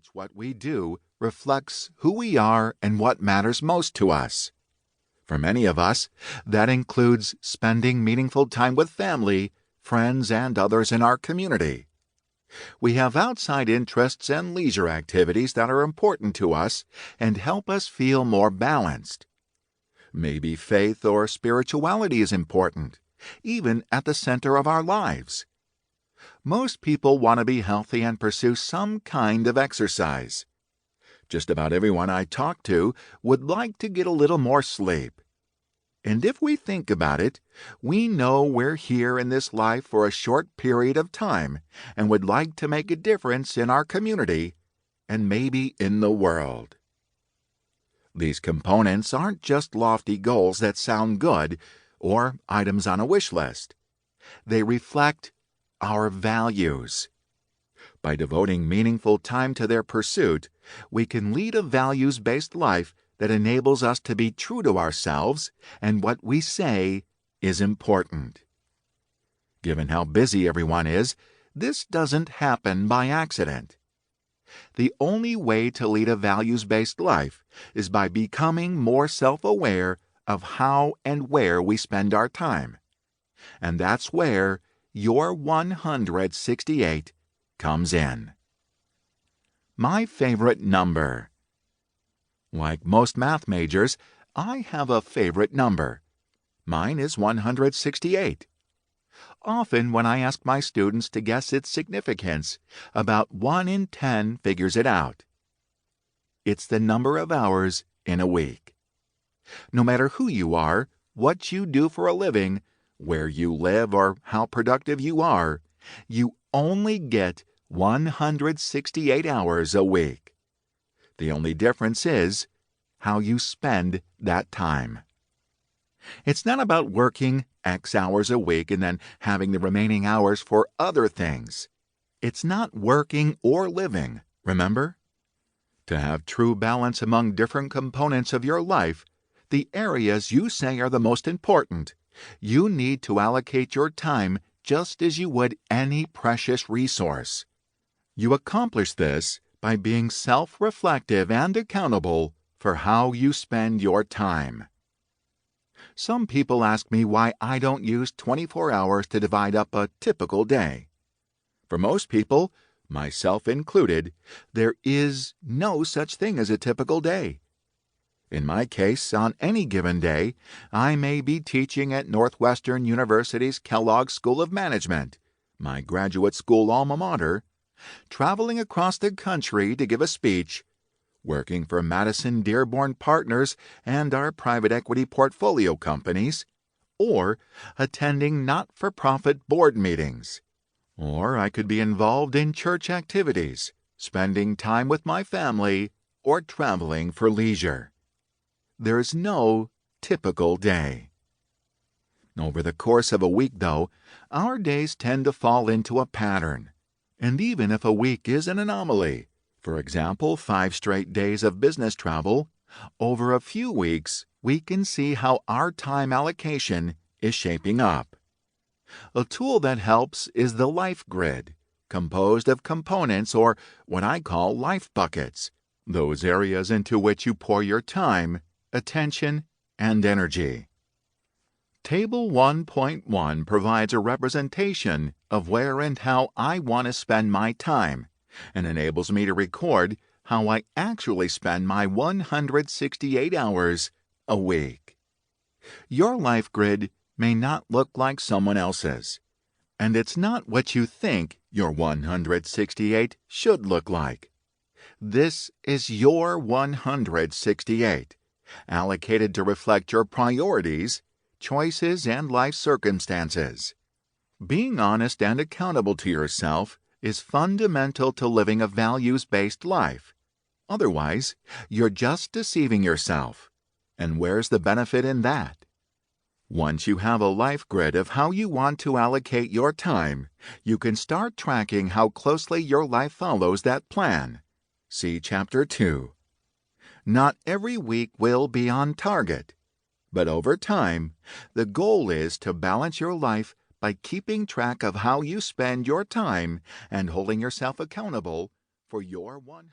much what we do reflects who we are and what matters most to us. For many of us, that includes spending meaningful time with family, friends, and others in our community. We have outside interests and leisure activities that are important to us and help us feel more balanced. Maybe faith or spirituality is important, even at the center of our lives. Most people want to be healthy and pursue some kind of exercise. Just about everyone I talk to would like to get a little more sleep. And if we think about it, we know we're here in this life for a short period of time and would like to make a difference in our community and maybe in the world. These components aren't just lofty goals that sound good or items on a wish list. They reflect our values. By devoting meaningful time to their pursuit, we can lead a values-based life that enables us to be true to ourselves and what we say is important. Given how busy everyone is, this doesn't happen by accident. The only way to lead a values-based life is by becoming more self-aware of how and where we spend our time. And that's where your 168 comes in. My favorite number. Like most math majors, I have a favorite number. Mine is 168. Often when I ask my students to guess its significance, about 1 in 10 figures it out. It's the number of hours in a week. No matter who you are, what you do for a living, where you live, or how productive you are, you only get 168 hours a week. The only difference is how you spend that time. It's not about working X hours a week and then having the remaining hours for other things. It's not working or living, remember? To have true balance among different components of your life, the areas you say are the most important, you need to allocate your time just as you would any precious resource. You accomplish this by being self-reflective and accountable for how you spend your time. Some people ask me why I don't use 24 hours to divide up a typical day. For most people, myself included, there is no such thing as a typical day. In my case, on any given day, I may be teaching at Northwestern University's Kellogg School of Management, my graduate school alma mater, traveling across the country to give a speech, working for Madison Dearborn Partners and our private equity portfolio companies, or attending not-for-profit board meetings. Or I could be involved in church activities, spending time with my family, or traveling for leisure. There's no typical day. Over the course of a week, though, our days tend to fall into a pattern. And even if a week is an anomaly, for example, 5 straight days of business travel, over a few weeks we can see how our time allocation is shaping up. A tool that helps is the life grid, composed of components or what I call life buckets, those areas into which you pour your time, attention, and energy. Table 1.1 provides a representation of where and how I want to spend my time and enables me to record how I actually spend my 168 hours a week. Your life grid may not look like someone else's, and it's not what you think your 168 should look like. This is your 168, allocated to reflect your priorities, choices, and life circumstances. Being honest and accountable to yourself is fundamental to living a values-based life. Otherwise, you're just deceiving yourself. And where's the benefit in that? Once you have a life grid of how you want to allocate your time, you can start tracking how closely your life follows that plan. See Chapter 2. Not every week will be on target, but over time, the goal is to balance your life by keeping track of how you spend your time and holding yourself accountable for your 100.